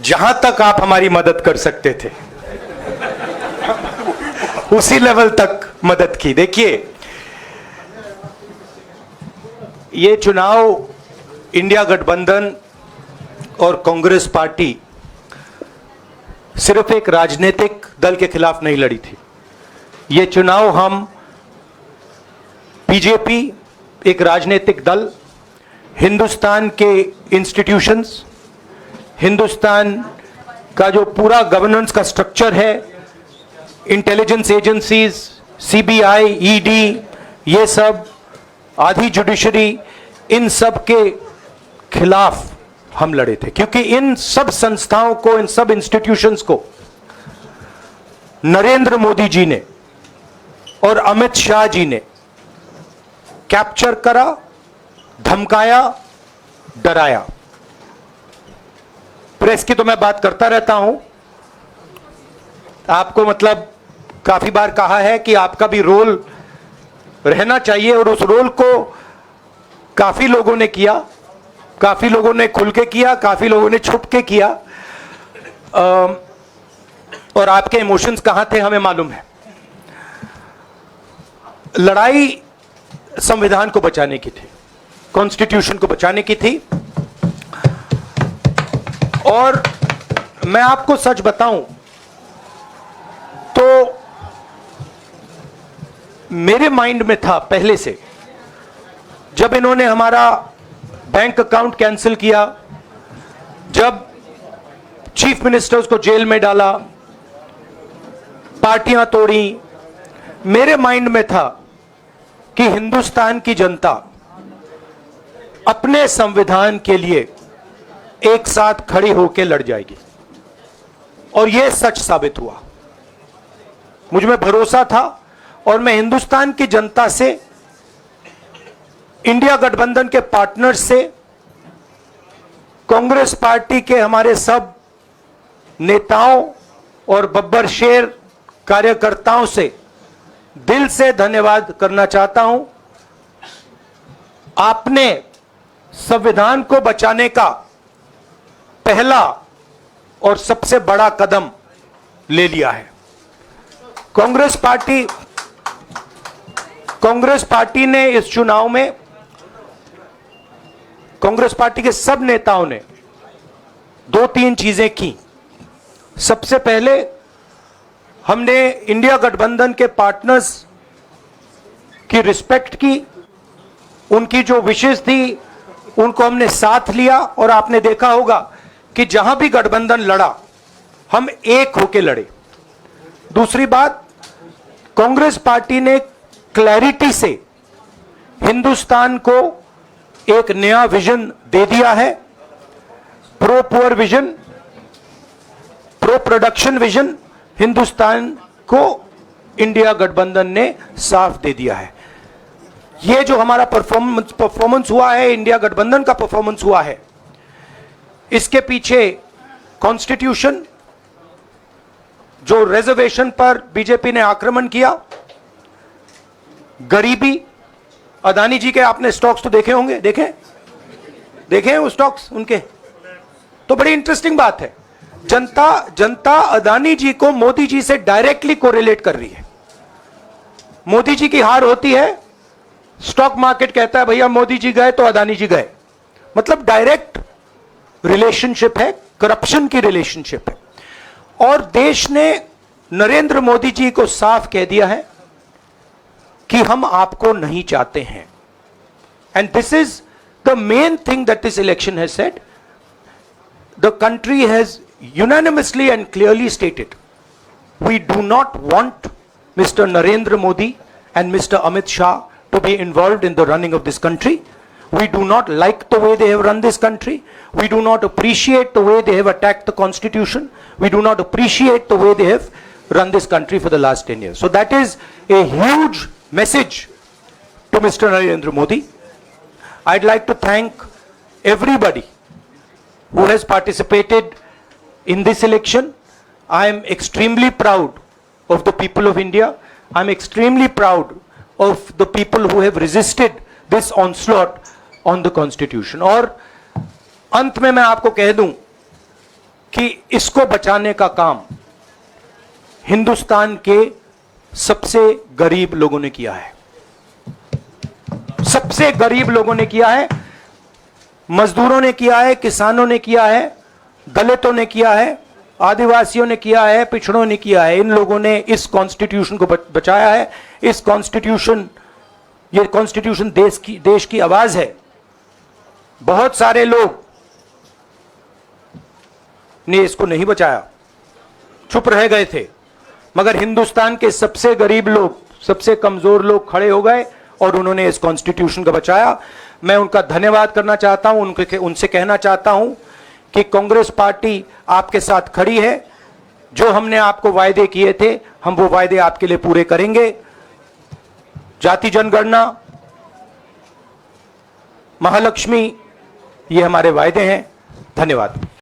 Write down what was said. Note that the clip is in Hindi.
जहां तक आप हमारी मदद कर सकते थे उसी लेवल तक मदद की। देखिए, ये चुनाव इंडिया गठबंधन और कांग्रेस पार्टी सिर्फ एक राजनीतिक दल के खिलाफ नहीं लड़ी थी। ये चुनाव हम बीजेपी, एक राजनीतिक दल, हिंदुस्तान के इंस्टीट्यूशंस, हिंदुस्तान का जो पूरा गवर्नेंस का स्ट्रक्चर है, इंटेलिजेंस एजेंसीज, सीबीआई, ईडी, ये सब, आधी जुडिशरी, इन सब के खिलाफ हम लड़े थे। क्योंकि इन सब संस्थाओं को, इन सब इंस्टीट्यूशंस को नरेंद्र मोदी जी ने और अमित शाह जी ने कैप्चर करा, धमकाया, डराया। प्रेस की तो मैं बात करता रहता हूं, आपको मतलब काफी बार कहा है कि आपका भी रोल रहना चाहिए, और उस रोल को काफी लोगों ने किया, काफी लोगों ने खुल के किया, काफी लोगों ने छुप के किया, और आपके इमोशंस कहां थे हमें मालूम है। लड़ाई संविधान को बचाने की थी, कॉन्स्टिट्यूशन को बचाने की थी। और मैं आपको सच बताऊं तो मेरे माइंड में था पहले से, जब इन्होंने हमारा बैंक अकाउंट कैंसिल किया, जब चीफ मिनिस्टर्स को जेल में डाला, पार्टियां तोड़ी, मेरे माइंड में था कि हिंदुस्तान की जनता अपने संविधान के लिए एक साथ खड़ी होकर लड़ जाएगी। और यह सच साबित हुआ। मुझ में भरोसा था, और मैं हिंदुस्तान की जनता से, इंडिया गठबंधन के पार्टनर्स से, कांग्रेस पार्टी के हमारे सब नेताओं और बब्बर शेर कार्यकर्ताओं से दिल से धन्यवाद करना चाहता हूं। आपने संविधान को बचाने का पहला और सबसे बड़ा कदम ले लिया है। कांग्रेस पार्टी ने इस चुनाव में, कांग्रेस पार्टी के सब नेताओं ने 2-3 चीजें की। सबसे पहले हमने इंडिया गठबंधन के पार्टनर्स की रिस्पेक्ट की, उनकी जो विशेष थी उनको हमने साथ लिया, और आपने देखा होगा कि जहां भी गठबंधन लड़ा हम एक होकर लड़े। दूसरी बात, कांग्रेस पार्टी ने क्लैरिटी से हिंदुस्तान को एक नया विजन दे दिया है, pro poor vision, pro production vision. Hindustan को इंडिया गठबंधन ने साफ दे दिया है। यह जो हमारा परफॉर्मेंस हुआ है, इंडिया गठबंधन का परफॉर्मेंस हुआ है, इसके पीछे कॉन्स्टिट्यूशन, जो रिजर्वेशन पर बीजेपी ने आक्रमण किया, गरीबी, अदानी जी के आपने स्टॉक्स तो देखे होंगे, देखे हैं वो स्टॉक्स उनके, तो बड़ी इंटरेस्टिंग बात है। जनता अदानी जी को मोदी जी से डायरेक्टली कोरिलेट कर रही है। मोदी जी की हार होती है, स्टॉक मार्केट कहता है भैया मोदी जी गए तो अदानी जी गए। मतलब डायरेक्ट रिलेशनशिप है, करप्शन की रिलेशनशिप है। और देश ने नरेंद्र मोदी जी को साफ कह दिया है कि हम आपको नहीं चाहते हैं। And this is the main thing that this election has said. The country has unanimously and clearly stated, we do not want Mr. Narendra Modi and Mr. Amit Shah to be involved in the running of this country. We do not like the way they have run this country. We do not appreciate the way they have attacked the constitution. We do not appreciate the way they have run this country for the last 10 years. So that is a huge message to Mr. Narendra Modi. I'd like to thank everybody who has participated in this election. I am extremely proud of the people of India. I am extremely proud of the people who have resisted this onslaught on the constitution. और अंत में मैं आपको कह दूं कि इसको बचाने का काम हिंदुस्तान के सबसे गरीब लोगों ने किया है। सबसे गरीब लोगों ने किया है, मजदूरों ने किया है, किसानों ने किया है, दलितों ने किया है, आदिवासियों ने किया है, पिछड़ों ने किया है। इन लोगों ने इस कॉन्स्टिट्यूशन को बचाया है। इस कॉन्स्टिट्यूशन, ये कॉन्स्टिट्यूशन देश की आवाज है। बहुत सारे लोग ने इसको नहीं बचाया, चुप रह गए थे, मगर हिंदुस्तान के सबसे गरीब लोग, सबसे कमजोर लोग खड़े हो गए और उन्होंने इस कॉन्स्टिट्यूशन को बचाया। मैं उनका धन्यवाद करना चाहता हूं, उनसे कहना चाहता हूं कि कांग्रेस पार्टी आपके साथ खड़ी है। जो हमने आपको वायदे किए थे, हम वो वायदे आपके लिए पूरे करेंगे। जाति जनगणना, महालक्ष्मी, ये हमारे वायदे हैं। धन्यवाद।